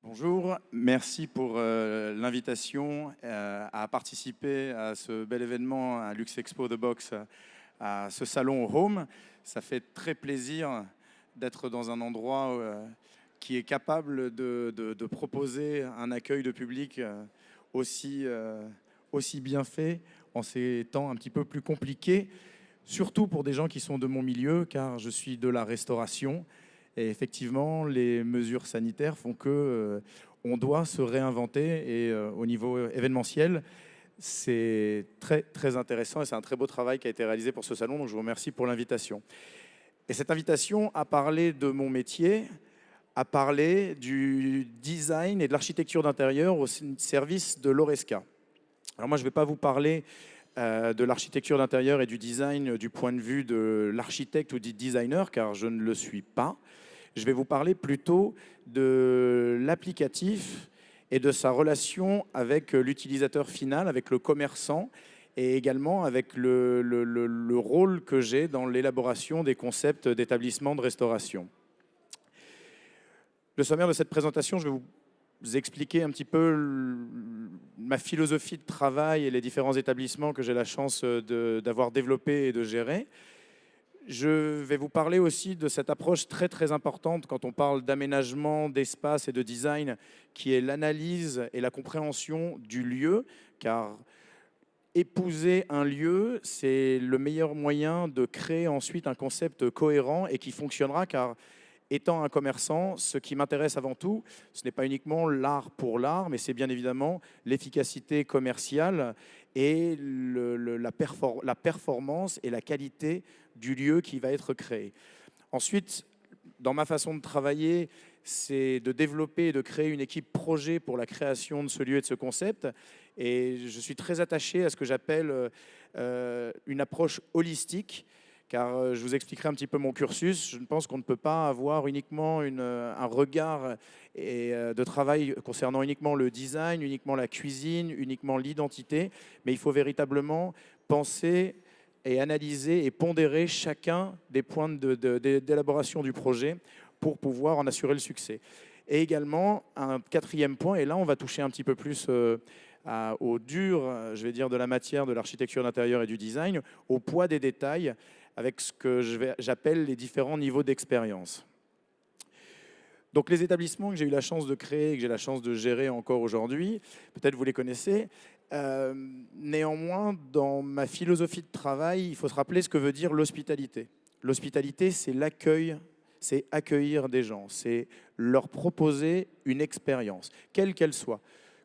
Bonjour, merci pour l'invitation à participer à ce bel événement à Luxe Expo The Box, à ce salon Home. Ça fait très plaisir d'être dans un endroit qui est capable de proposer un accueil de public aussi bien fait en ces temps un petit peu plus compliqués, surtout pour des gens qui sont de mon milieu, car je suis de la restauration. Et effectivement, les mesures sanitaires font que on doit se réinventer. Et au niveau événementiel, c'est très, très intéressant et c'est un très beau travail qui a été réalisé pour ce salon. Donc, je vous remercie pour l'invitation. Et cette invitation a parlé de mon métier, a parlé du design et de l'architecture d'intérieur au service de l'Oresca. Alors moi, je ne vais pas vous parler de l'architecture d'intérieur et du design du point de vue de l'architecte ou du designer, car je ne le suis pas. Je vais vous parler plutôt de l'applicatif et de sa relation avec l'utilisateur final, avec le commerçant, et également avec le rôle que j'ai dans l'élaboration des concepts d'établissement de restauration. Le sommaire de cette présentation, je vais vous expliquer un petit peu ma philosophie de travail et les différents établissements que j'ai la chance d'avoir développés et de gérer. Je vais vous parler aussi de cette approche très très importante quand on parle d'aménagement, d'espace et de design, qui est l'analyse et la compréhension du lieu, car épouser un lieu, c'est le meilleur moyen de créer ensuite un concept cohérent et qui fonctionnera, car étant un commerçant, ce qui m'intéresse avant tout, ce n'est pas uniquement l'art pour l'art, mais c'est bien évidemment l'efficacité commerciale et la performance et la qualité du lieu qui va être créé. Ensuite, dans ma façon de travailler, c'est de développer et de créer une équipe projet pour la création de ce lieu et de ce concept. Et je suis très attaché à ce que j'appelle une approche holistique, car je vous expliquerai un petit peu mon cursus. Je pense qu'on ne peut pas avoir uniquement un regard de travail concernant uniquement le design, uniquement la cuisine, uniquement l'identité, mais il faut véritablement penser et analyser et pondérer chacun des points d'élaboration du projet pour pouvoir en assurer le succès. Et également, un quatrième point, et là on va toucher un petit peu plus au dur, je vais dire, de la matière de l'architecture d'intérieur et du design, au poids des détails, avec ce que j'appelle les différents niveaux d'expérience. Donc les établissements que j'ai eu la chance de créer et que j'ai la chance de gérer encore aujourd'hui, peut-être vous les connaissez. Néanmoins, dans ma philosophie de travail, il faut se rappeler ce que veut dire l'hospitalité. L'hospitalité, c'est l'accueil, c'est accueillir des gens, c'est leur proposer une expérience, quelle qu'elle soit.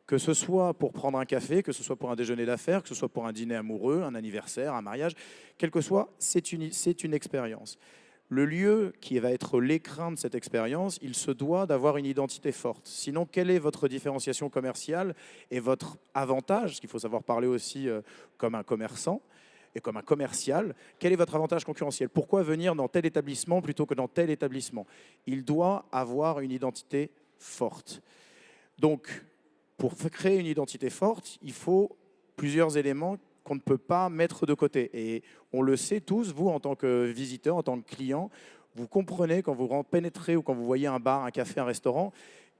Que ce soit pour prendre un café, que ce soit pour un déjeuner d'affaires, que ce soit pour un dîner amoureux, un anniversaire, un mariage, quel que soit, c'est une expérience. Le lieu qui va être l'écrin de cette expérience, il se doit d'avoir une identité forte. Sinon, quelle est votre différenciation commerciale et votre avantage, parce qu'il faut savoir parler aussi comme un commerçant et comme un commercial, quel est votre avantage concurrentiel? Pourquoi venir dans tel établissement plutôt que dans tel établissement? Il doit avoir une identité forte. Donc, pour créer une identité forte, il faut plusieurs éléments qu'on ne peut pas mettre de côté. Et on le sait tous, vous, en tant que visiteur, en tant que client, vous comprenez quand vous pénétrez ou quand vous voyez un bar, un café, un restaurant,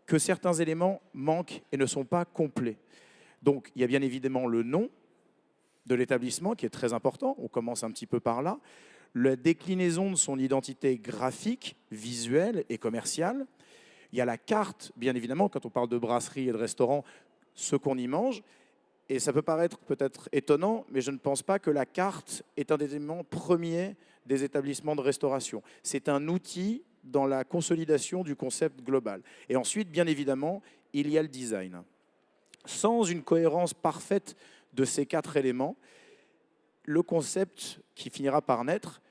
que certains éléments manquent et ne sont pas complets. Donc, il y a bien évidemment le nom de l'établissement qui est très important. On commence un petit peu par là. La déclinaison de son identité graphique, visuelle et commerciale. Il y a la carte, bien évidemment, quand on parle de brasserie et de restaurant, ce qu'on y mange. Et ça peut paraître peut-être étonnant, mais je ne pense pas que la carte est un des éléments premiers des établissements de restauration. C'est un outil dans la consolidation du concept global. Et ensuite, bien évidemment, il y a le design. Sans une cohérence parfaite de ces quatre éléments, le concept qui finira par naître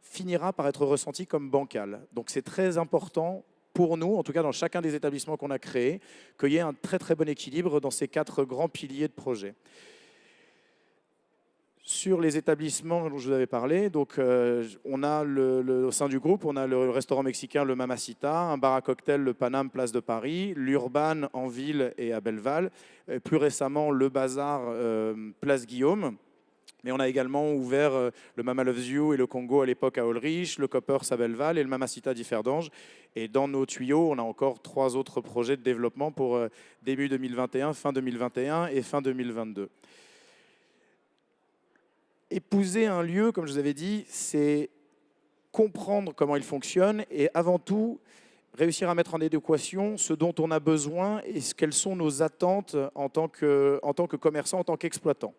finira par être ressenti comme bancal. Donc c'est très important pour nous, en tout cas dans chacun des établissements qu'on a créés, qu'il y ait un très très bon équilibre dans ces quatre grands piliers de projet. Sur les établissements dont je vous avais parlé, donc, on a au sein du groupe, on a le restaurant mexicain, le Mamacita, un bar à cocktail, le Paname, place de Paris, l'Urban en ville et à Belleval, et plus récemment le Bazar, place Guillaume. Mais on a également ouvert le Mama Loves You et le Congo à l'époque à Ulrich, le Coppers à Belleval et le Mamacita d'Ifferdange. Et dans nos tuyaux, on a encore 3 autres projets de développement pour début 2021, fin 2021 et fin 2022. Épouser un lieu, comme je vous avais dit, c'est comprendre comment il fonctionne et avant tout, réussir à mettre en adéquation ce dont on a besoin et quelles sont nos attentes en tant que commerçant, en tant qu'exploitant.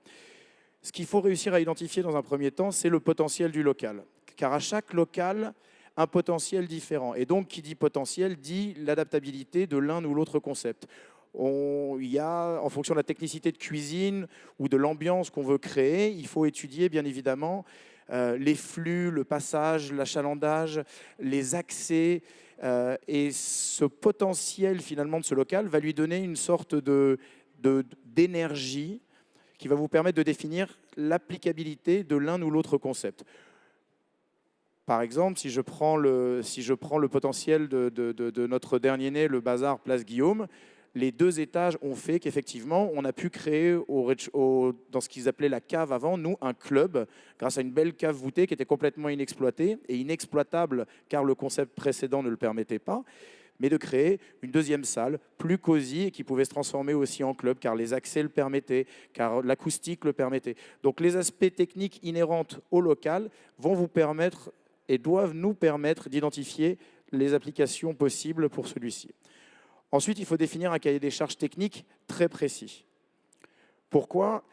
Ce qu'il faut réussir à identifier dans un premier temps, c'est le potentiel du local. Car à chaque local, un potentiel différent. Et donc, qui dit potentiel, dit l'adaptabilité de l'un ou l'autre concept. Il y a, en fonction de la technicité de cuisine ou de l'ambiance qu'on veut créer, il faut étudier, bien évidemment, les flux, le passage, l'achalandage, les accès. Et ce potentiel, finalement, de ce local va lui donner une sorte d'énergie qui va vous permettre de définir l'applicabilité de l'un ou l'autre concept. Par exemple, si je prends le potentiel de notre dernier né, le bazar Place Guillaume, les 2 étages ont fait qu'effectivement, on a pu créer dans ce qu'ils appelaient la cave avant, nous, un club, grâce à une belle cave voûtée qui était complètement inexploitée et inexploitable car le concept précédent ne le permettait pas, mais de créer une 2e salle plus cosy et qui pouvait se transformer aussi en club, car les accès le permettaient, car l'acoustique le permettait. Donc les aspects techniques inhérents au local vont vous permettre et doivent nous permettre d'identifier les applications possibles pour celui-ci. Ensuite, il faut définir un cahier des charges techniques très précis. Pourquoi ?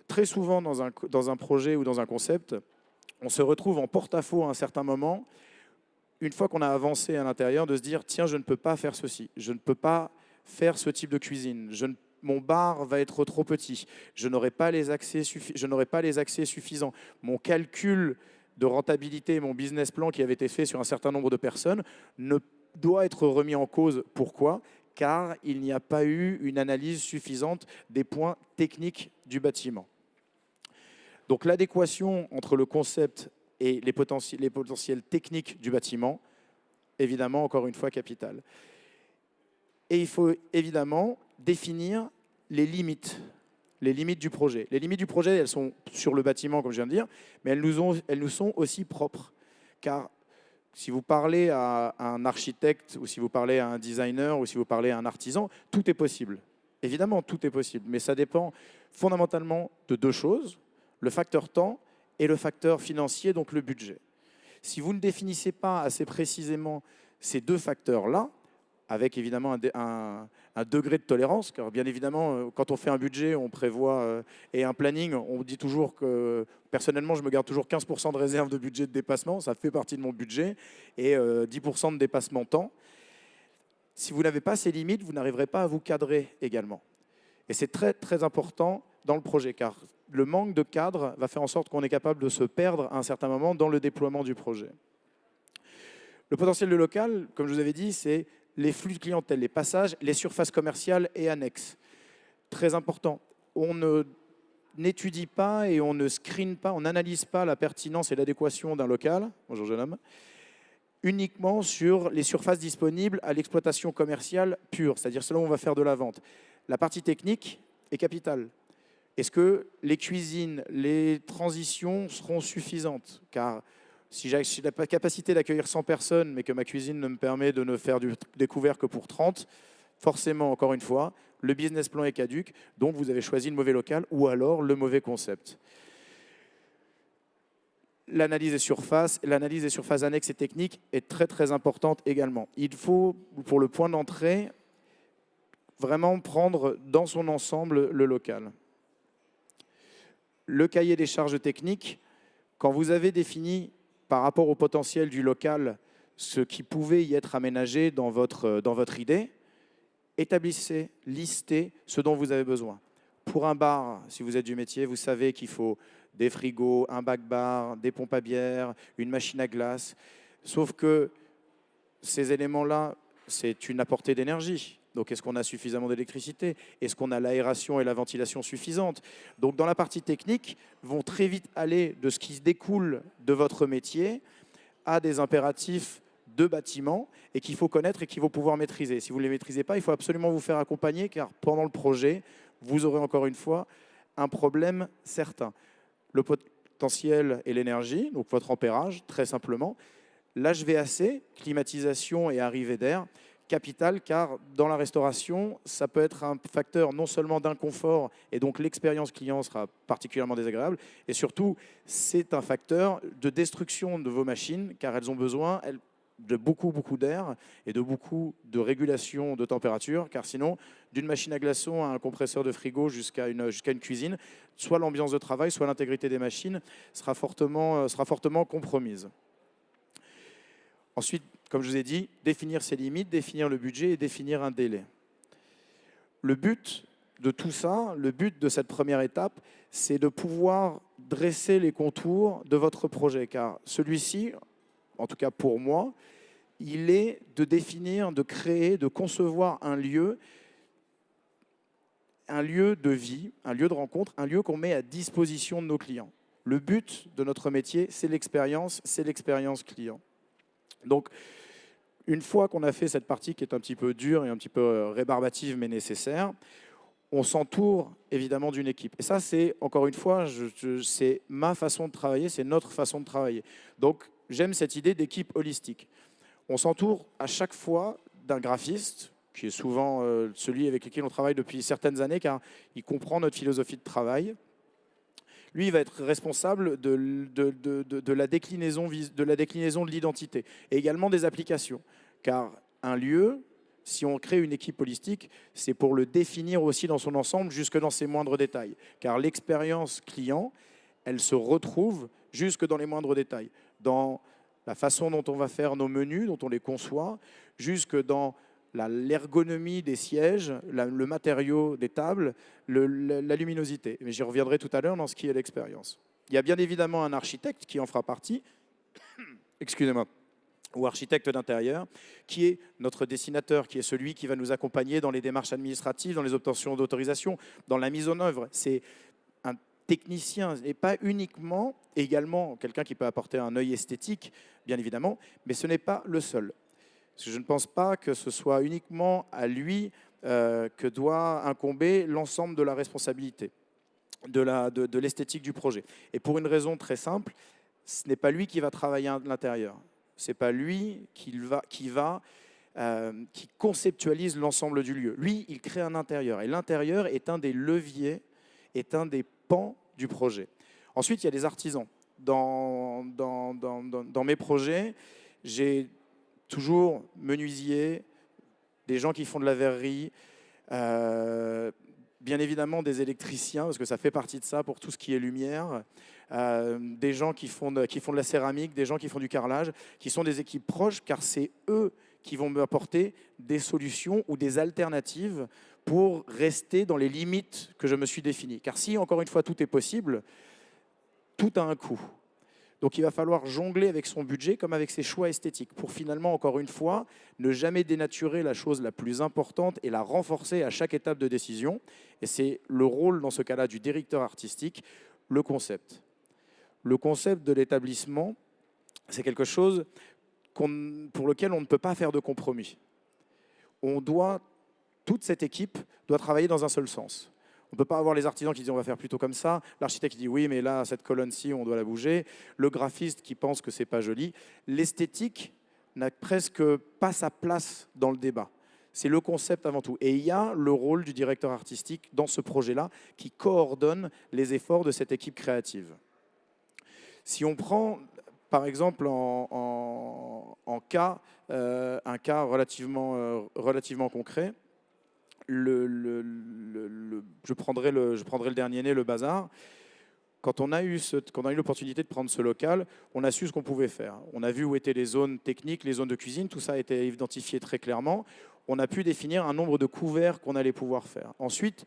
Très souvent dans un projet ou dans un concept, on se retrouve en porte-à-faux à un certain moment, une fois qu'on a avancé à l'intérieur, de se dire « tiens, je ne peux pas faire ceci, je ne peux pas faire ce type de cuisine, mon bar va être trop petit, je n'aurai pas les accès suffisants, mon calcul de rentabilité, mon business plan qui avait été fait sur un certain nombre de personnes ne doit être remis en cause. Pourquoi ? Car il n'y a pas eu une analyse suffisante des points techniques du bâtiment. » Donc l'adéquation entre le concept et les potentiels techniques du bâtiment, évidemment, encore une fois, capital. Et il faut évidemment définir les limites du projet. Les limites du projet, elles sont sur le bâtiment, comme je viens de dire, mais elles nous sont aussi propres. Car si vous parlez à un architecte, ou si vous parlez à un designer, ou si vous parlez à un artisan, tout est possible. Évidemment, tout est possible, mais ça dépend fondamentalement de 2 choses, le facteur temps et le facteur financier, donc le budget. Si vous ne définissez pas assez précisément ces 2 facteurs-là, avec évidemment un degré de tolérance, car bien évidemment, quand on fait un budget, on prévoit, et un planning, on dit toujours que, personnellement, je me garde toujours 15% de réserve de budget de dépassement, ça fait partie de mon budget, et 10% de dépassement temps. Si vous n'avez pas ces limites, vous n'arriverez pas à vous cadrer également. Et c'est très, très important dans le projet, car le manque de cadre va faire en sorte qu'on est capable de se perdre à un certain moment dans le déploiement du projet. Le potentiel de local, comme je vous avais dit, c'est les flux de clientèle, les passages, les surfaces commerciales et annexes. Très important. On n'étudie pas et on ne screen pas, on n'analyse pas la pertinence et l'adéquation d'un local, bonjour jeune homme, uniquement sur les surfaces disponibles à l'exploitation commerciale pure, c'est-à-dire cela où on va faire de la vente. La partie technique est capitale. Est-ce que les cuisines, les transitions seront suffisantes ? Car si j'ai la capacité d'accueillir 100 personnes, mais que ma cuisine ne me permet de ne faire du découvert que pour 30, forcément, encore une fois, le business plan est caduc, donc vous avez choisi le mauvais local ou alors le mauvais concept. L'analyse des surfaces annexes et techniques est très très importante également. Il faut, pour le point d'entrée, vraiment prendre dans son ensemble le local. Le cahier des charges techniques, quand vous avez défini par rapport au potentiel du local ce qui pouvait y être aménagé dans votre idée, établissez, listez ce dont vous avez besoin. Pour un bar, si vous êtes du métier, vous savez qu'il faut des frigos, un back-bar, des pompes à bière, une machine à glace. Sauf que ces éléments-là, c'est une apportée d'énergie. Donc, est-ce qu'on a suffisamment d'électricité? Est-ce qu'on a l'aération et la ventilation suffisantes? Donc, dans la partie technique, vont très vite aller de ce qui découle de votre métier à des impératifs de bâtiment et qu'il faut connaître et qu'il faut pouvoir maîtriser. Si vous ne les maîtrisez pas, il faut absolument vous faire accompagner car pendant le projet, vous aurez encore une fois un problème certain. le potentiel et l'énergie, donc votre ampérage, très simplement. L'HVAC, climatisation et arrivée d'air, capital, car dans la restauration, ça peut être un facteur non seulement d'inconfort, et donc l'expérience client sera particulièrement désagréable, et surtout, c'est un facteur de destruction de vos machines, car elles ont besoin de beaucoup d'air et de beaucoup de régulation de température, car sinon, d'une machine à glaçons à un compresseur de frigo jusqu'à une cuisine, soit l'ambiance de travail, soit l'intégrité des machines sera fortement compromise. Ensuite, comme je vous ai dit, définir ses limites, définir le budget et définir un délai. Le but de tout ça, le but de cette première étape, c'est de pouvoir dresser les contours de votre projet, car celui-ci, en tout cas pour moi, il est de définir, de créer, de concevoir un lieu de vie, un lieu de rencontre, un lieu qu'on met à disposition de nos clients. Le but de notre métier, c'est l'expérience client. Donc, une fois qu'on a fait cette partie qui est un petit peu dure et un petit peu rébarbative mais nécessaire, on s'entoure évidemment d'une équipe. Et ça, c'est, encore une fois, c'est ma façon de travailler, c'est notre façon de travailler. Donc, j'aime cette idée d'équipe holistique. On s'entoure à chaque fois d'un graphiste, qui est souvent celui avec lequel on travaille depuis certaines années, car il comprend notre philosophie de travail. Lui, il va être responsable de la déclinaison de l'identité et également des applications. Car un lieu, si on crée une équipe holistique, c'est pour le définir aussi dans son ensemble, jusque dans ses moindres détails. Car l'expérience client, elle se retrouve jusque dans les moindres détails. Dans la façon dont on va faire nos menus, dont on les conçoit, jusque dans l'ergonomie des sièges, le matériau des tables, la luminosité. Mais j'y reviendrai tout à l'heure dans ce qui est l'expérience. Il y a bien évidemment un architecte qui en fera partie, excusez-moi, ou architecte d'intérieur, qui est notre dessinateur, qui est celui qui va nous accompagner dans les démarches administratives, dans les obtentions d'autorisation, dans la mise en œuvre. C'est un technicien, et pas uniquement, également quelqu'un qui peut apporter un œil esthétique, bien évidemment, mais ce n'est pas le seul. Parce que je ne pense pas que ce soit uniquement à lui que doit incomber l'ensemble de la responsabilité, de l'esthétique du projet. Et pour une raison très simple, ce n'est pas lui qui va travailler à l'intérieur. Ce n'est pas lui qui conceptualise l'ensemble du lieu. Lui, il crée un intérieur. Et l'intérieur est un des leviers, est un des pans du projet. Ensuite, il y a des artisans. Dans mes projets, j'ai toujours menuisiers, des gens qui font de la verrerie, bien évidemment des électriciens, parce que ça fait partie de ça pour tout ce qui est lumière, des gens qui font de la céramique, des gens qui font du carrelage, qui sont des équipes proches, car c'est eux qui vont me apporter des solutions ou des alternatives pour rester dans les limites que je me suis définies. Car si, encore une fois, tout est possible, tout a un coût. Donc il va falloir jongler avec son budget comme avec ses choix esthétiques pour finalement, encore une fois, ne jamais dénaturer la chose la plus importante et la renforcer à chaque étape de décision. Et c'est le rôle, dans ce cas-là, du directeur artistique, le concept. Le concept de l'établissement, c'est quelque chose pour lequel on ne peut pas faire de compromis. Toute cette équipe doit travailler dans un seul sens. On ne peut pas avoir les artisans qui disent on va faire plutôt comme ça, l'architecte qui dit oui mais là cette colonne-ci on doit la bouger, le graphiste qui pense que c'est pas joli. L'esthétique n'a presque pas sa place dans le débat. C'est le concept avant tout. Et il y a le rôle du directeur artistique dans ce projet-là qui coordonne les efforts de cette équipe créative. Si on prend par exemple un cas relativement concret, je prendrai le dernier né, le bazar. Quand on a eu l'opportunité de prendre ce local, on a su ce qu'on pouvait faire. On a vu où étaient les zones techniques, les zones de cuisine, tout ça a été identifié très clairement. On a pu définir un nombre de couverts qu'on allait pouvoir faire. Ensuite,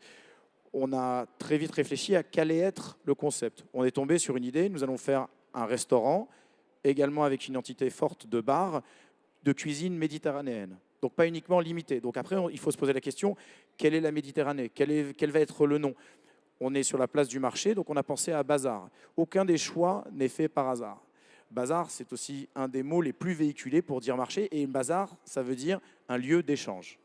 on a très vite réfléchi à quel allait être le concept. On est tombé sur une idée, nous allons faire un restaurant, également avec une identité forte de bar, de cuisine méditerranéenne. Donc pas uniquement limité. Donc après, il faut se poser la question, quelle est la Méditerranée ? Quel va être le nom ? On est sur la place du marché, donc on a pensé à bazar. Aucun des choix n'est fait par hasard. Bazar, c'est aussi un des mots les plus véhiculés pour dire marché. Et bazar, ça veut dire un lieu d'échange.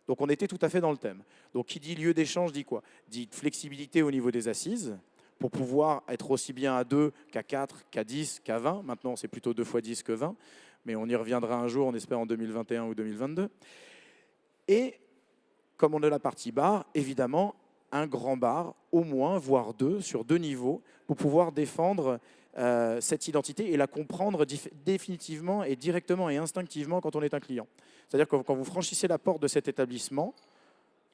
Donc on était tout à fait dans le thème. Donc qui dit lieu d'échange dit quoi ? Dit flexibilité au niveau des assises, pour pouvoir être aussi bien à 2 qu'à 4, qu'à 10, qu'à 20. Maintenant, c'est plutôt 2 fois 10 que 20, mais on y reviendra un jour, on espère en 2021 ou 2022. Et comme on a la partie bar, évidemment, un grand bar, au moins, voire 2, sur 2 niveaux, pour pouvoir défendre cette identité et la comprendre définitivement et directement et instinctivement quand on est un client. C'est-à-dire que quand vous franchissez la porte de cet établissement,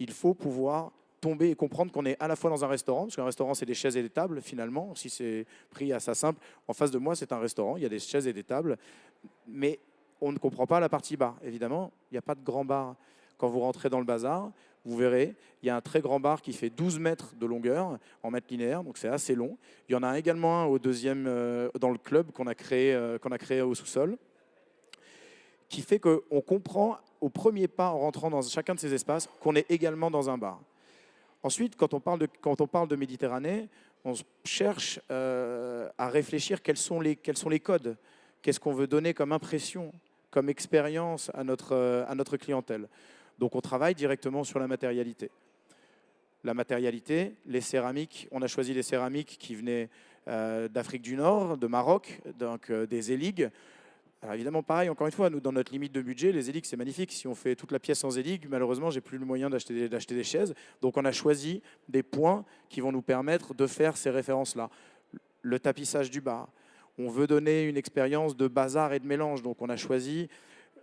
il faut pouvoir tomber et comprendre qu'on est à la fois dans un restaurant, parce qu'un restaurant, c'est des chaises et des tables, finalement. Si c'est pris à ça simple, en face de moi, c'est un restaurant, il y a des chaises et des tables, mais on ne comprend pas la partie bar. Évidemment, il n'y a pas de grand bar. Quand vous rentrez dans le bazar, vous verrez, il y a un très grand bar qui fait 12 mètres de longueur en mètres linéaires, donc c'est assez long. Il y en a également un au deuxième, dans le club qu'on a créé au sous-sol, qui fait qu'on comprend au premier pas en rentrant dans chacun de ces espaces qu'on est également dans un bar. Ensuite, quand on parle de Méditerranée, on cherche à réfléchir quels sont les codes, qu'est-ce qu'on veut donner comme impression, comme expérience à notre clientèle. Donc on travaille directement sur la matérialité. La matérialité, les céramiques, on a choisi les céramiques qui venaient d'Afrique du Nord, de Maroc, donc des éligues. Alors évidemment, pareil, encore une fois, nous, dans notre limite de budget, les éligues, c'est magnifique. Si on fait toute la pièce sans éligues, malheureusement, j'ai plus le moyen d'acheter des chaises. Donc on a choisi des points qui vont nous permettre de faire ces références-là. Le tapissage du bar. On veut donner une expérience de bazar et de mélange. Donc on a choisi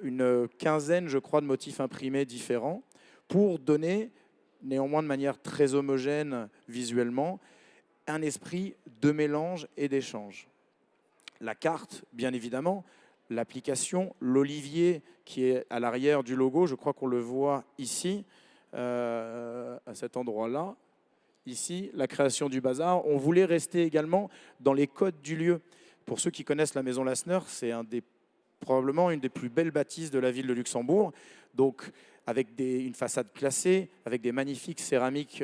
une quinzaine, je crois, de motifs imprimés différents pour donner, néanmoins de manière très homogène visuellement, un esprit de mélange et d'échange. La carte, bien évidemment, l'application, l'olivier qui est à l'arrière du logo, je crois qu'on le voit ici, à cet endroit-là, ici, la création du bazar. On voulait rester également dans les codes du lieu. Pour ceux qui connaissent la Maison Lassner, c'est probablement une des plus belles bâtisses de la ville de Luxembourg, donc avec une façade classée, avec des magnifiques céramiques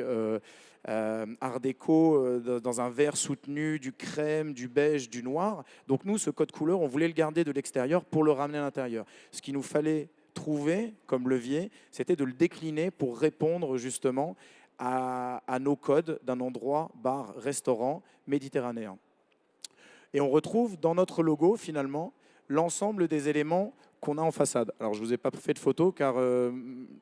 art déco dans un vert soutenu, du crème, du beige, du noir. Donc nous, ce code couleur, on voulait le garder de l'extérieur pour le ramener à l'intérieur. Ce qu'il nous fallait trouver comme levier, c'était de le décliner pour répondre justement à nos codes d'un endroit, bar, restaurant méditerranéen. Et on retrouve dans notre logo, finalement, l'ensemble des éléments qu'on a en façade. Alors, je ne vous ai pas fait de photos car je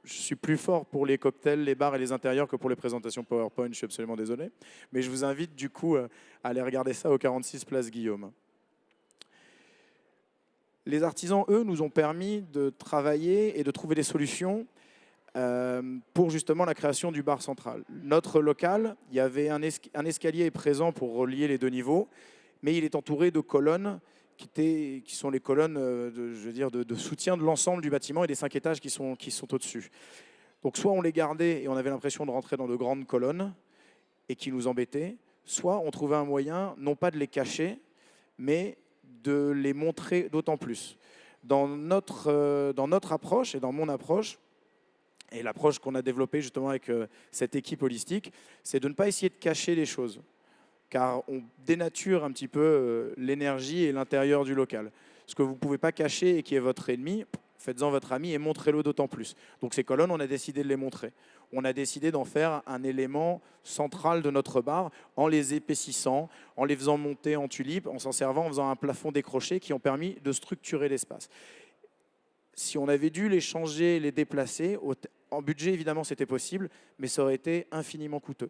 suis plus fort pour les cocktails, les bars et les intérieurs que pour les présentations PowerPoint. Je suis absolument désolé. Mais je vous invite du coup à aller regarder ça au 46 Place Guillaume. Les artisans, eux, nous ont permis de travailler et de trouver des solutions pour justement la création du bar central. Notre local, il y avait un escalier présent pour relier les 2 niveaux, mais il est entouré de colonnes qui sont les colonnes de soutien de l'ensemble du bâtiment et des 5 étages qui sont au-dessus. Donc soit on les gardait et on avait l'impression de rentrer dans de grandes colonnes et qui nous embêtaient, soit on trouvait un moyen, non pas de les cacher, mais de les montrer d'autant plus. Dans notre approche et dans mon approche, et l'approche qu'on a développée justement avec cette équipe holistique, c'est de ne pas essayer de cacher les choses, car on dénature un petit peu l'énergie et l'intérieur du local. Ce que vous ne pouvez pas cacher et qui est votre ennemi, faites-en votre ami et montrez-le d'autant plus. Donc ces colonnes, on a décidé de les montrer. On a décidé d'en faire un élément central de notre bar en les épaississant, en les faisant monter en tulipes, en s'en servant, en faisant un plafond décroché qui ont permis de structurer l'espace. Si on avait dû les changer, les déplacer, en budget évidemment c'était possible, mais ça aurait été infiniment coûteux.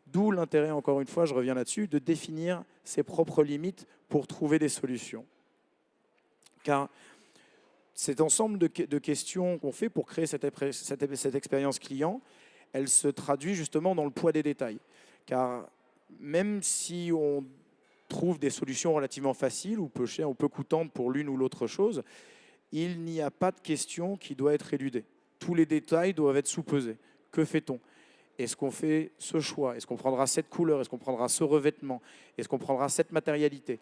D'où l'intérêt, encore une fois, je reviens là-dessus, de définir ses propres limites pour trouver des solutions. Car cet ensemble de questions qu'on fait pour créer cette expérience client, elle se traduit justement dans le poids des détails. Car même si on trouve des solutions relativement faciles ou peu chères ou peu coûtantes pour l'une ou l'autre chose, il n'y a pas de question qui doit être éludée. Tous les détails doivent être sous-pesés. Que fait-on ? Est-ce qu'on fait ce choix? Est-ce qu'on prendra cette couleur? Est-ce qu'on prendra ce revêtement? Est-ce qu'on prendra cette matérialité?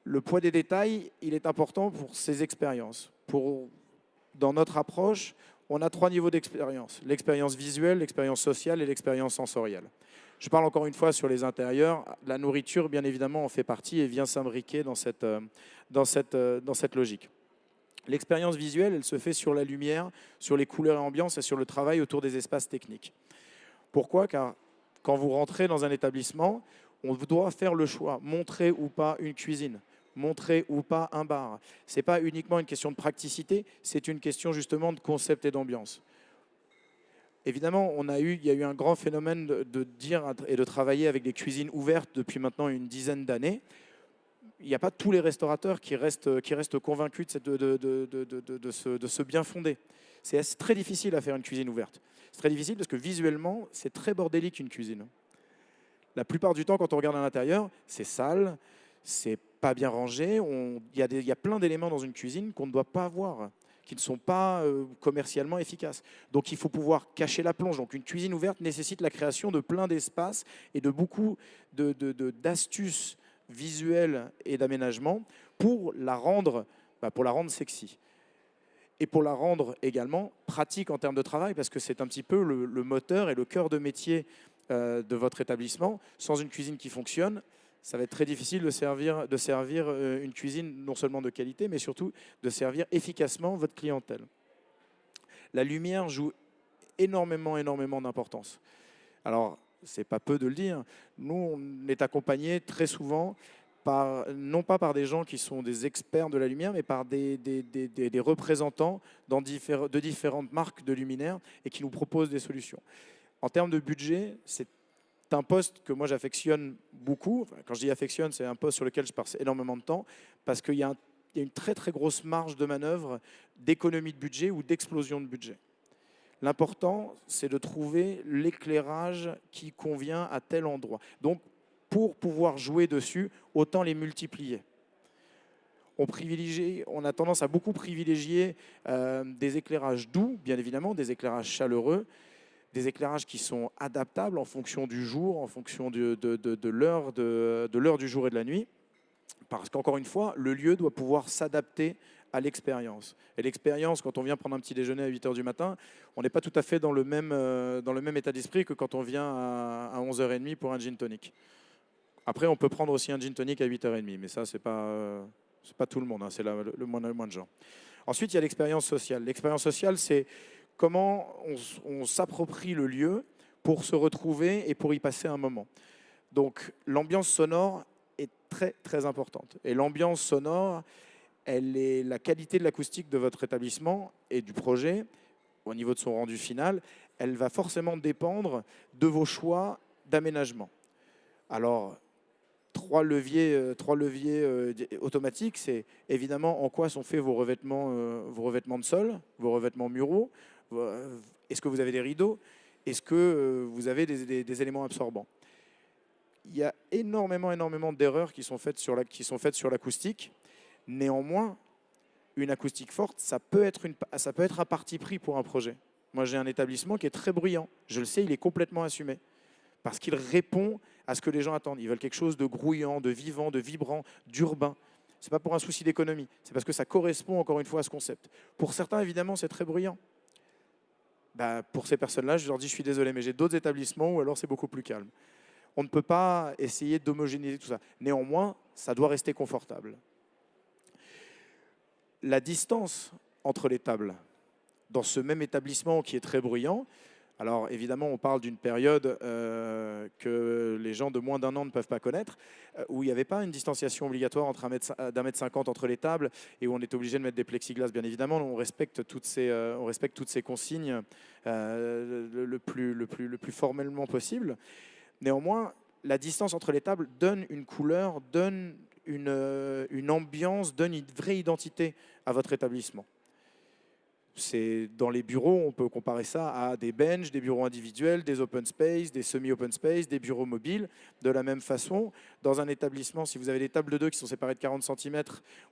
Le poids des détails, il est important pour ces expériences. Dans notre approche, on a 3 niveaux d'expérience. L'expérience visuelle, l'expérience sociale et l'expérience sensorielle. Je parle encore une fois sur les intérieurs. La nourriture, bien évidemment, en fait partie et vient s'imbriquer dans cette logique. L'expérience visuelle, elle se fait sur la lumière, sur les couleurs et ambiances et sur le travail autour des espaces techniques. Pourquoi? Car quand vous rentrez dans un établissement, On doit faire le choix, montrer ou pas une cuisine, montrer ou pas un bar. Ce n'est pas uniquement une question de praticité, c'est une question justement de concept et d'ambiance. Évidemment, il y a eu un grand phénomène de dire et de travailler avec des cuisines ouvertes depuis maintenant une dizaine d'années. Il n'y a pas tous les restaurateurs qui restent convaincus de ce bien fondé. C'est très difficile à faire une cuisine ouverte. C'est très difficile parce que visuellement, c'est très bordélique une cuisine. La plupart du temps, quand on regarde à l'intérieur, c'est sale, c'est pas bien rangé. Il y a plein d'éléments dans une cuisine qu'on ne doit pas avoir, qui ne sont pas commercialement efficaces. Donc il faut pouvoir cacher la plonge. Donc une cuisine ouverte nécessite la création de plein d'espaces et de beaucoup d'astuces visuelles et d'aménagement pour la rendre sexy. Et pour la rendre également pratique en termes de travail, parce que c'est un petit peu le moteur et le cœur de métier de votre établissement. Sans une cuisine qui fonctionne, ça va être très difficile de servir une cuisine non seulement de qualité, mais surtout de servir efficacement votre clientèle. La lumière joue énormément d'importance. Alors, c'est pas peu de le dire, nous, on est accompagnés très souvent non pas par des gens qui sont des experts de la lumière, mais par des représentants de différentes marques de luminaires et qui nous proposent des solutions. En termes de budget, c'est un poste que moi j'affectionne beaucoup. Enfin, quand je dis affectionne, c'est un poste sur lequel je passe énormément de temps parce qu'il y a une très très grosse marge de manœuvre d'économie de budget ou d'explosion de budget. L'important, c'est de trouver l'éclairage qui convient à tel endroit. Donc, pour pouvoir jouer dessus, autant les multiplier. On a tendance à beaucoup privilégier des éclairages doux, bien évidemment, des éclairages chaleureux, des éclairages qui sont adaptables en fonction du jour, en fonction de l'heure du jour et de la nuit. Parce qu'encore une fois, le lieu doit pouvoir s'adapter à l'expérience. Et l'expérience, quand on vient prendre un petit déjeuner à 8 h du matin, on n'est pas tout à fait dans le même état d'esprit que quand on vient à 11 h 30 pour un gin tonic. Après, on peut prendre aussi un gin tonic à 8 h 30, mais ça, c'est pas tout le monde, hein, c'est le moins de gens. Ensuite, il y a l'expérience sociale. L'expérience sociale, c'est comment on s'approprie le lieu pour se retrouver et pour y passer un moment. Donc, l'ambiance sonore est très, très importante. Et l'ambiance sonore, elle est la qualité de l'acoustique de votre établissement et du projet, au niveau de son rendu final, elle va forcément dépendre de vos choix d'aménagement. Alors, trois leviers automatiques, c'est évidemment en quoi sont faits vos revêtements de sol, vos revêtements muraux. Est-ce que vous avez des rideaux? Est-ce que vous avez des éléments absorbants? Il y a énormément d'erreurs qui sont faites sur l'acoustique. Néanmoins, une acoustique forte, ça peut être un parti pris pour un projet. Moi, j'ai un établissement qui est très bruyant. Je le sais, il est complètement assumé. Parce qu'il répond à ce que les gens attendent. Ils veulent quelque chose de grouillant, de vivant, de vibrant, d'urbain. Ce n'est pas pour un souci d'économie. C'est parce que ça correspond encore une fois à ce concept. Pour certains, évidemment, c'est très bruyant. Pour ces personnes-là, je leur dis, je suis désolé, mais j'ai d'autres établissements où alors c'est beaucoup plus calme. On ne peut pas essayer d'homogénéiser tout ça. Néanmoins, ça doit rester confortable. La distance entre les tables, dans ce même établissement qui est très bruyant, alors évidemment on parle d'une période que les gens de moins d'1 an ne peuvent pas connaître, où il n'y avait pas une distanciation obligatoire d'un mètre 50 entre les tables et où on est obligé de mettre des plexiglas. Bien évidemment, on respecte toutes ces consignes le plus formellement possible. Néanmoins, la distance entre les tables donne une couleur, donne une ambiance, donne une vraie identité à votre établissement. Dans les bureaux, on peut comparer ça à des benches, des bureaux individuels, des open space, des semi-open space, des bureaux mobiles. De la même façon, dans un établissement, si vous avez des tables de 2 qui sont séparées de 40 cm,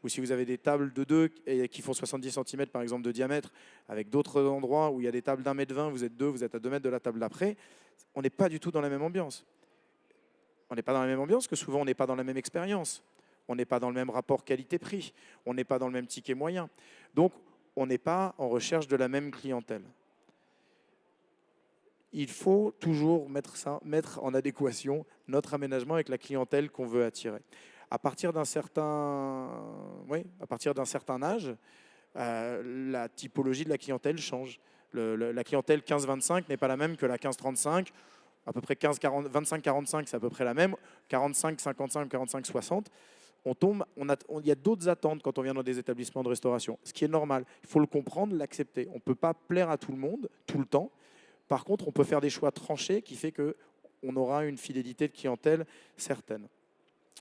ou si vous avez des tables de 2 qui font 70 cm par exemple de diamètre, avec d'autres endroits où il y a des tables d'1,20 m, vous êtes 2, vous êtes à 2 mètres de la table d'après, on n'est pas du tout dans la même ambiance. On n'est pas dans la même ambiance, que souvent on n'est pas dans la même expérience. On n'est pas dans le même rapport qualité-prix. On n'est pas dans le même ticket moyen. Donc, on n'est pas en recherche de la même clientèle. Il faut toujours mettre en adéquation notre aménagement avec la clientèle qu'on veut attirer. À partir d'un certain âge, la typologie de la clientèle change. La clientèle 15-25 n'est pas la même que la 15-35. à peu près 15, 40, 25, 45, c'est à peu près la même, 45, 55, 45, 60, il y a d'autres attentes quand on vient dans des établissements de restauration, ce qui est normal. Il faut le comprendre, l'accepter. On ne peut pas plaire à tout le monde, tout le temps. Par contre, on peut faire des choix tranchés qui fait qu'on aura une fidélité de clientèle certaine.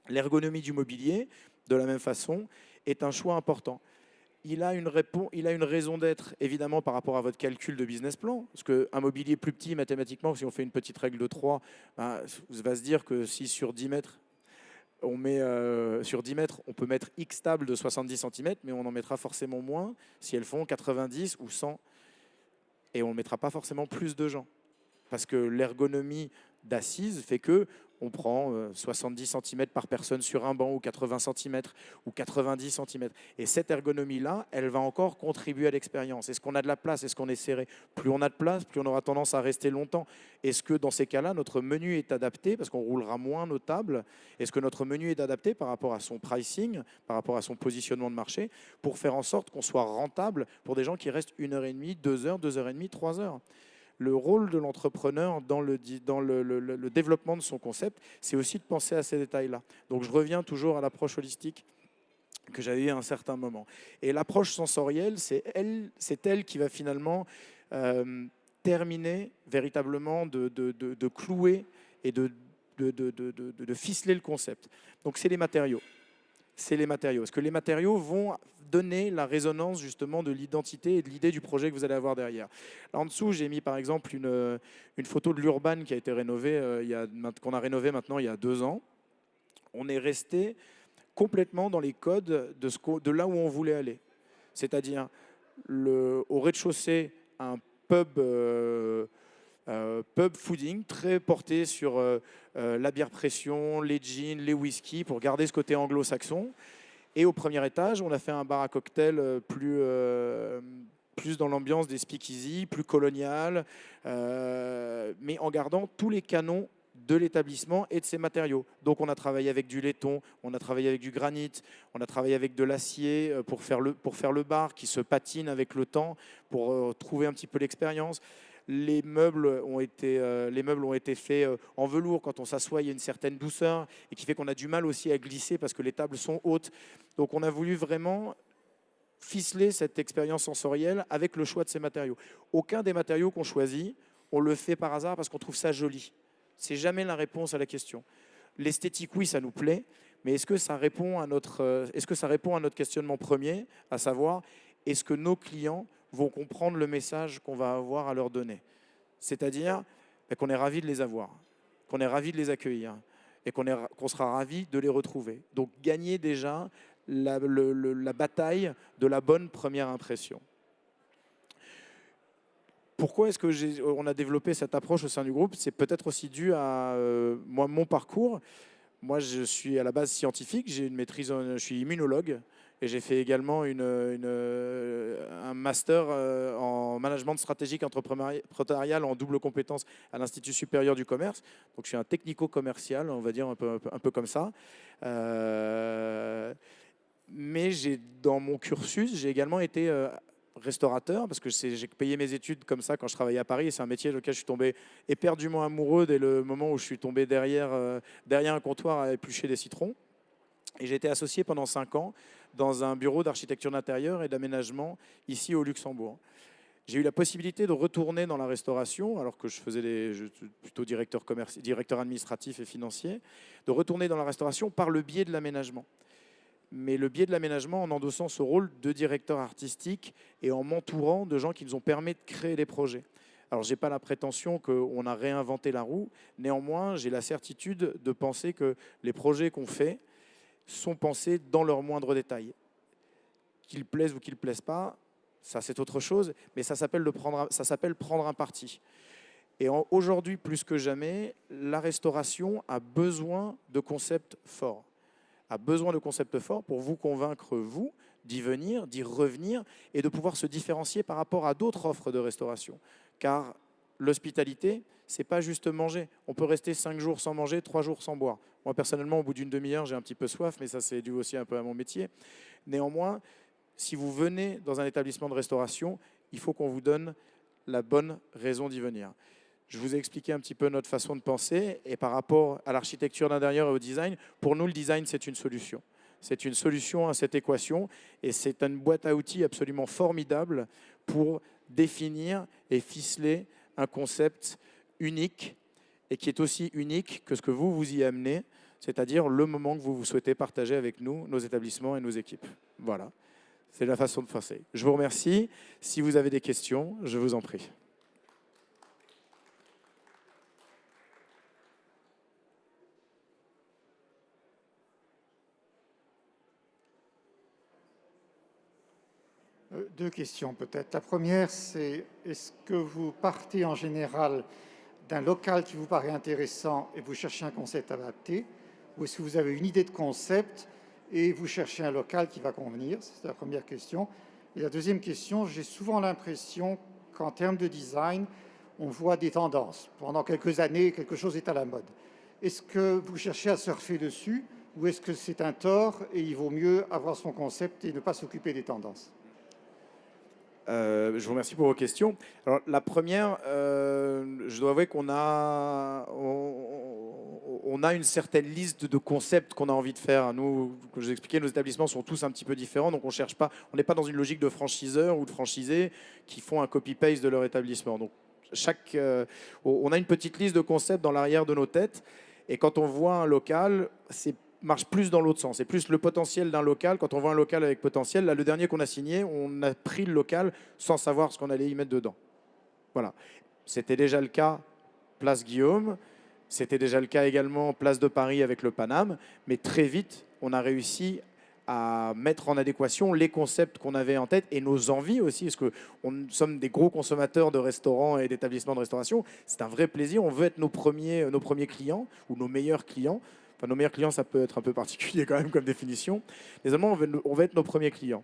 L'ergonomie du mobilier, de la même façon, est un choix important. Il a une raison d'être, évidemment, par rapport à votre calcul de business plan. Parce qu'un mobilier plus petit, mathématiquement, si on fait une petite règle de 3, ben, va se dire que si sur 10 mètres, sur 10 mètres, on peut mettre X tables de 70 cm, mais on en mettra forcément moins si elles font 90 ou 100. Et on ne mettra pas forcément plus de gens. Parce que l'ergonomie d'assise fait que on prend 70 cm par personne sur un banc, ou 80 cm, ou 90 cm. Et cette ergonomie-là, elle va encore contribuer à l'expérience. Est-ce qu'on a de la place? Est-ce qu'on est serré? Plus on a de place, plus on aura tendance à rester longtemps. Est-ce que dans ces cas-là, notre menu est adapté, parce qu'on roulera moins nos tables? Est-ce que notre menu est adapté par rapport à son pricing, par rapport à son positionnement de marché, pour faire en sorte qu'on soit rentable pour des gens qui restent 1h30, 2h, 2h30, 3h? Le rôle de l'entrepreneur dans le développement de son concept, c'est aussi de penser à ces détails-là. Donc je reviens toujours à l'approche holistique que j'avais eu à un certain moment. Et l'approche sensorielle, c'est elle qui va finalement terminer véritablement de clouer et de ficeler le concept. Donc c'est les matériaux. C'est les matériaux. Parce que les matériaux vont donner la résonance justement de l'identité et de l'idée du projet que vous allez avoir derrière. Là en dessous, j'ai mis par exemple une photo de l'Urban qui a été rénovée, qu'on a rénové maintenant il y a 2 ans. On est resté complètement dans les codes de là où on voulait aller. C'est-à-dire au rez-de-chaussée, un pub fooding très porté sur la bière pression, les jeans, les whisky, pour garder ce côté anglo-saxon. Et au premier étage, on a fait un bar à cocktail plus dans l'ambiance des speakeasy, plus colonial, mais en gardant tous les canons de l'établissement et de ses matériaux. Donc on a travaillé avec du laiton, on a travaillé avec du granit, on a travaillé avec de l'acier pour faire le bar qui se patine avec le temps, pour trouver un petit peu l'expérience. Les meubles ont été faits en velours. Quand on s'assoit, il y a une certaine douceur et qui fait qu'on a du mal aussi à glisser parce que les tables sont hautes. Donc on a voulu vraiment ficeler cette expérience sensorielle avec le choix de ces matériaux. Aucun des matériaux qu'on choisit, on le fait par hasard parce qu'on trouve ça joli. C'est jamais la réponse à la question. L'esthétique, oui, ça nous plaît, mais est-ce que ça répond à notre questionnement premier, à savoir, est-ce que nos clients vont comprendre le message qu'on va avoir à leur donner? C'est-à-dire qu'on est ravis de les avoir, qu'on est ravis de les accueillir et qu'on sera ravis de les retrouver. Donc gagner déjà la bataille de la bonne première impression. Pourquoi est-ce qu'on a développé cette approche au sein du groupe? C'est peut-être aussi dû à mon parcours. Moi, je suis à la base scientifique, j'ai une maîtrise, je suis immunologue et j'ai fait également un master en management stratégique entrepreneurial en double compétence à l'Institut supérieur du commerce. Donc, je suis un technico-commercial, on va dire un peu comme ça. Mais dans mon cursus, j'ai également été restaurateur, parce que j'ai payé mes études comme ça quand je travaillais à Paris, et c'est un métier auquel je suis tombé éperdument amoureux dès le moment où je suis tombé derrière un comptoir à éplucher des citrons. Et j'ai été associé pendant 5 ans dans un bureau d'architecture d'intérieur et d'aménagement ici au Luxembourg. J'ai eu la possibilité de retourner dans la restauration, alors que je faisais plutôt directeur administratif et financier, de retourner dans la restauration par le biais de l'aménagement. Mais le biais de l'aménagement en endossant ce rôle de directeur artistique et en m'entourant de gens qui nous ont permis de créer des projets. Alors, je n'ai pas la prétention qu'on a réinventé la roue. Néanmoins, j'ai la certitude de penser que les projets qu'on fait sont pensés dans leurs moindres détails. Qu'ils plaisent ou qu'ils ne plaisent pas, ça c'est autre chose, mais ça s'appelle prendre un parti. Et aujourd'hui, plus que jamais, la restauration a besoin de concepts forts. A besoin de concepts forts pour vous convaincre, vous, d'y venir, d'y revenir et de pouvoir se différencier par rapport à d'autres offres de restauration. Car l'hospitalité, ce n'est pas juste manger. On peut rester 5 jours sans manger, 3 jours sans boire. Moi, personnellement, au bout d'une demi-heure, j'ai un petit peu soif, mais ça, c'est dû aussi un peu à mon métier. Néanmoins, si vous venez dans un établissement de restauration, il faut qu'on vous donne la bonne raison d'y venir. Je vous ai expliqué un petit peu notre façon de penser et par rapport à l'architecture d'intérieur et au design, pour nous, le design, c'est une solution. C'est une solution à cette équation et c'est une boîte à outils absolument formidable pour définir et ficeler un concept unique et qui est aussi unique que ce que vous y amenez, c'est-à-dire le moment que vous souhaitez partager avec nous, nos établissements et nos équipes. Voilà, c'est la façon de penser. Je vous remercie. Si vous avez des questions, je vous en prie. Deux questions peut-être. La première, c'est est-ce que vous partez en général d'un local qui vous paraît intéressant et vous cherchez un concept adapté, ou est-ce que vous avez une idée de concept et vous cherchez un local qui va convenir? C'est la première question. Et la deuxième question, j'ai souvent l'impression qu'en termes de design, on voit des tendances. Pendant quelques années, quelque chose est à la mode. Est-ce que vous cherchez à surfer dessus ou est-ce que c'est un tort et il vaut mieux avoir son concept et ne pas s'occuper des tendances? Je vous remercie pour vos questions. Alors, la première, je dois avouer qu'on a, on a une certaine liste de concepts qu'on a envie de faire. Nous, comme je vous expliquais, nos établissements sont tous un petit peu différents, donc on cherche pas, on n'est pas dans une logique de franchiseurs ou de franchisés qui font un copy-paste de leur établissement. Donc, on a une petite liste de concepts dans l'arrière de nos têtes, et quand on voit un local, c'est marche plus dans l'autre sens. C'est plus le potentiel d'un local. Quand on voit un local avec potentiel, là, le dernier qu'on a signé, on a pris le local sans savoir ce qu'on allait y mettre dedans. Voilà. C'était déjà le cas Place Guillaume. C'était déjà le cas également Place de Paris avec le Paname. Mais très vite, on a réussi à mettre en adéquation les concepts qu'on avait en tête et nos envies aussi, parce que nous sommes des gros consommateurs de restaurants et d'établissements de restauration. C'est un vrai plaisir. On veut être nos premiers clients ou nos meilleurs clients. Enfin, nos meilleurs clients, ça peut être un peu particulier quand même comme définition. Les Allemands, on veut être nos premiers clients.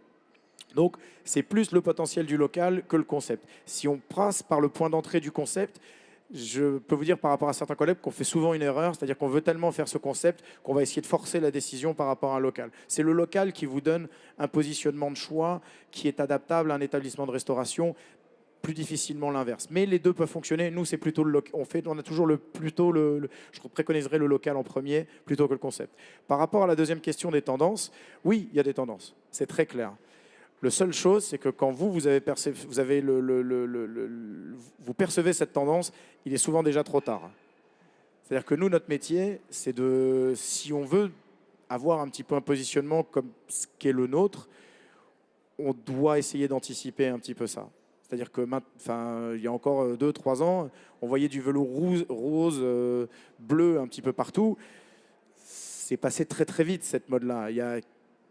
Donc, c'est plus le potentiel du local que le concept. Si on passe par le point d'entrée du concept, je peux vous dire par rapport à certains collègues qu'on fait souvent une erreur, c'est-à-dire qu'on veut tellement faire ce concept qu'on va essayer de forcer la décision par rapport à un local. C'est le local qui vous donne un positionnement de choix qui est adaptable à un établissement de restauration, plus difficilement l'inverse. Mais les deux peuvent fonctionner. Nous, c'est plutôt on a toujours je préconiserais le local en premier plutôt que le concept. Par rapport à la deuxième question des tendances, oui, il y a des tendances. C'est très clair. La seule chose, c'est que quand vous percevez cette tendance, il est souvent déjà trop tard. C'est-à-dire que nous, notre métier, c'est si on veut avoir un petit peu un positionnement comme ce qu'est le nôtre, on doit essayer d'anticiper un petit peu ça. C'est-à-dire que il y a encore 2-3 ans, on voyait du velours rose, bleu un petit peu partout. C'est passé très très vite cette mode-là. Il y a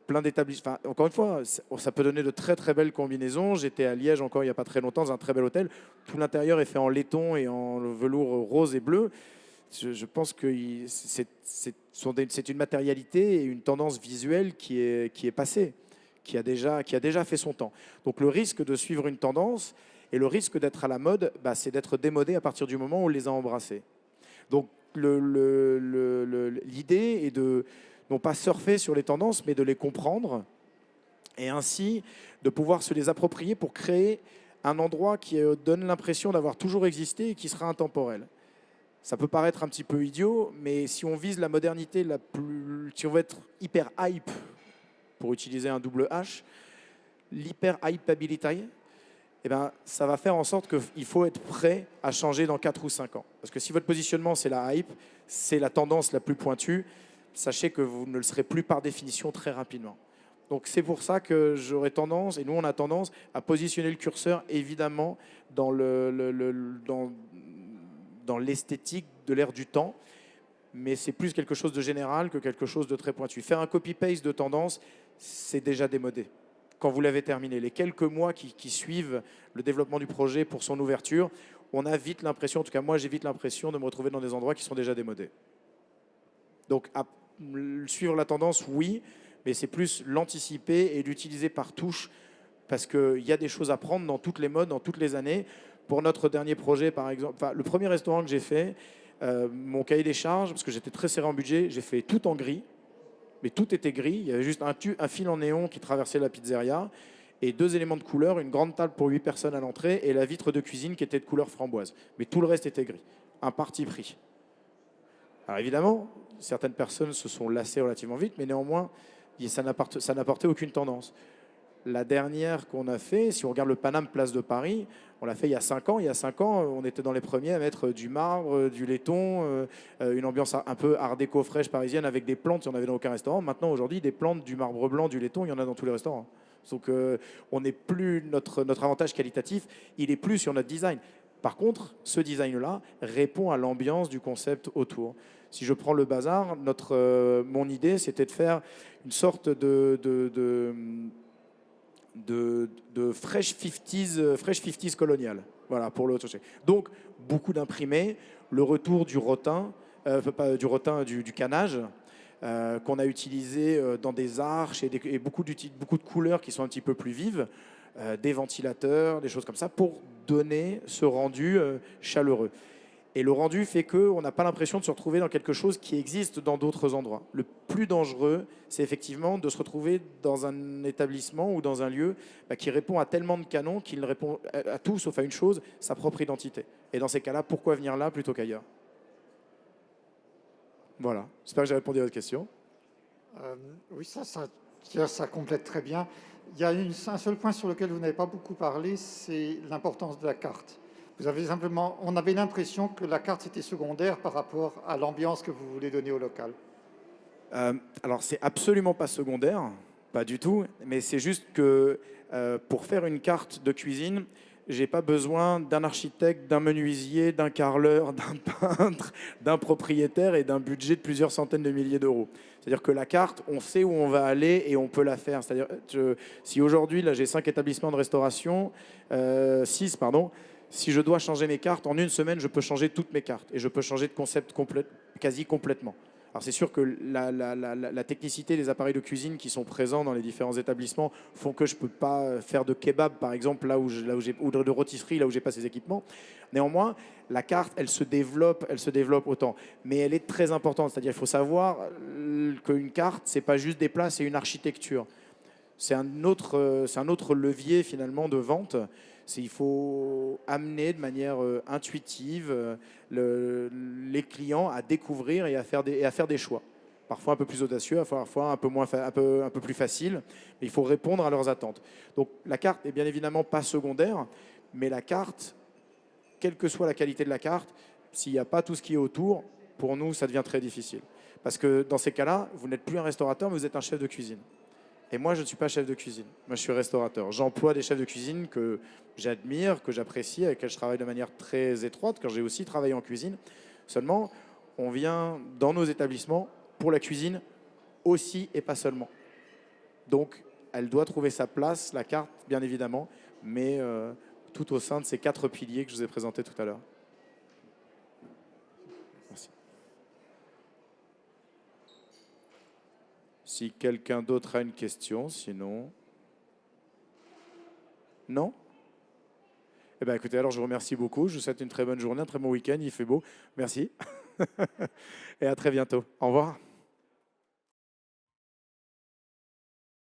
plein d'établissements. Encore une fois, ça peut donner de très très belles combinaisons. J'étais à Liège encore il n'y a pas très longtemps dans un très bel hôtel. Tout l'intérieur est fait en laiton et en velours rose et bleu. Je pense que c'est une matérialité et une tendance visuelle qui est passée, qui a déjà fait son temps. Donc le risque de suivre une tendance et le risque d'être à la mode, c'est d'être démodé à partir du moment où on les a embrassés. Donc l'idée est de non pas surfer sur les tendances, mais de les comprendre et ainsi de pouvoir se les approprier pour créer un endroit qui donne l'impression d'avoir toujours existé et qui sera intemporel. Ça peut paraître un petit peu idiot, mais si on vise la modernité si on veut être hyper hype, pour utiliser un double H, l'hyper hypability, ça va faire en sorte qu'il faut être prêt à changer dans 4 ou 5 ans. Parce que si votre positionnement, c'est la hype, c'est la tendance la plus pointue, sachez que vous ne le serez plus par définition très rapidement. Donc c'est pour ça que j'aurais tendance, et nous on a tendance, à positionner le curseur évidemment dans l'esthétique de l'ère du temps, mais c'est plus quelque chose de général que quelque chose de très pointu. Faire un copy-paste de tendance, c'est déjà démodé. Quand vous l'avez terminé, les quelques mois qui suivent le développement du projet pour son ouverture, on a vite l'impression, en tout cas moi j'ai vite l'impression de me retrouver dans des endroits qui sont déjà démodés. Donc suivre la tendance, oui, mais c'est plus l'anticiper et l'utiliser par touche parce qu'il y a des choses à prendre dans toutes les modes, dans toutes les années. Pour notre dernier projet, par exemple, le premier restaurant que j'ai fait, mon cahier des charges, parce que j'étais très serré en budget, j'ai fait tout en gris, mais tout était gris. Il y avait juste un fil en néon qui traversait la pizzeria et 2 éléments de couleur, une grande table pour 8 personnes à l'entrée et la vitre de cuisine qui était de couleur framboise. Mais tout le reste était gris. Un parti pris. Alors évidemment, certaines personnes se sont lassées relativement vite, mais néanmoins, ça n'apportait aucune tendance. La dernière qu'on a fait, si on regarde le Paname Place de Paris, on l'a fait il y a 5 ans. Il y a 5 ans, on était dans les premiers à mettre du marbre, du laiton, une ambiance un peu art déco fraîche parisienne avec des plantes, il n'y en avait dans aucun restaurant. Maintenant, aujourd'hui, des plantes, du marbre blanc, du laiton, il y en a dans tous les restaurants. Donc, on n'est plus notre avantage qualitatif, il est plus sur notre design. Par contre, ce design-là répond à l'ambiance du concept autour. Si je prends le bazar, mon idée, c'était de faire une sorte de fresh 50s colonial. Voilà, pour le toucher. Donc, beaucoup d'imprimés, le retour du rotin, du canage, qu'on a utilisé dans des arches et beaucoup de couleurs qui sont un petit peu plus vives, des ventilateurs, des choses comme ça, pour donner ce rendu chaleureux. Et le rendu fait qu'on n'a pas l'impression de se retrouver dans quelque chose qui existe dans d'autres endroits. Le plus dangereux, c'est effectivement de se retrouver dans un établissement ou dans un lieu qui répond à tellement de canons qu'il répond à tout sauf à une chose, sa propre identité. Et dans ces cas-là, pourquoi venir là plutôt qu'ailleurs? Voilà, j'espère que j'ai répondu à votre question. Oui, ça complète très bien. Il y a un seul point sur lequel vous n'avez pas beaucoup parlé, c'est l'importance de la carte. On avait l'impression que la carte était secondaire par rapport à l'ambiance que vous voulez donner au local. Alors, c'est absolument pas secondaire, pas du tout, mais c'est juste que pour faire une carte de cuisine, j'ai pas besoin d'un architecte, d'un menuisier, d'un carreleur, d'un peintre, d'un propriétaire et d'un budget de plusieurs centaines de milliers d'euros. C'est-à-dire que la carte, on sait où on va aller et on peut la faire. C'est-à-dire, si aujourd'hui, là, j'ai 5 établissements de restauration, 6, pardon, si je dois changer mes cartes, en une semaine, je peux changer toutes mes cartes et je peux changer de concept quasi complètement. Alors c'est sûr que la technicité des appareils de cuisine qui sont présents dans les différents établissements font que je ne peux pas faire de kebab, par exemple, ou de rôtisserie, là où j'ai pas ces équipements. Néanmoins, la carte, elle se développe autant. Mais elle est très importante. C'est-à-dire qu'il faut savoir qu'une carte, c'est pas juste des plats, c'est une architecture. C'est un autre levier finalement de vente. Il faut amener de manière intuitive les clients à découvrir et à faire des choix. Parfois un peu plus audacieux, parfois un peu plus facile, mais il faut répondre à leurs attentes. Donc la carte n'est bien évidemment pas secondaire, mais la carte, quelle que soit la qualité de la carte, s'il n'y a pas tout ce qui est autour, pour nous, ça devient très difficile. Parce que dans ces cas-là, vous n'êtes plus un restaurateur, mais vous êtes un chef de cuisine. Et moi, je ne suis pas chef de cuisine. Moi, je suis restaurateur. J'emploie des chefs de cuisine que j'admire, que j'apprécie, avec lesquels je travaille de manière très étroite, quand j'ai aussi travaillé en cuisine. Seulement, on vient dans nos établissements pour la cuisine aussi et pas seulement. Donc, elle doit trouver sa place, la carte, bien évidemment, mais tout au sein de ces 4 piliers que je vous ai présentés tout à l'heure. Merci. Si quelqu'un d'autre a une question, sinon... Non? Eh bien, écoutez, alors je vous remercie beaucoup. Je vous souhaite une très bonne journée, un très bon week-end. Il fait beau. Merci. Et à très bientôt. Au revoir.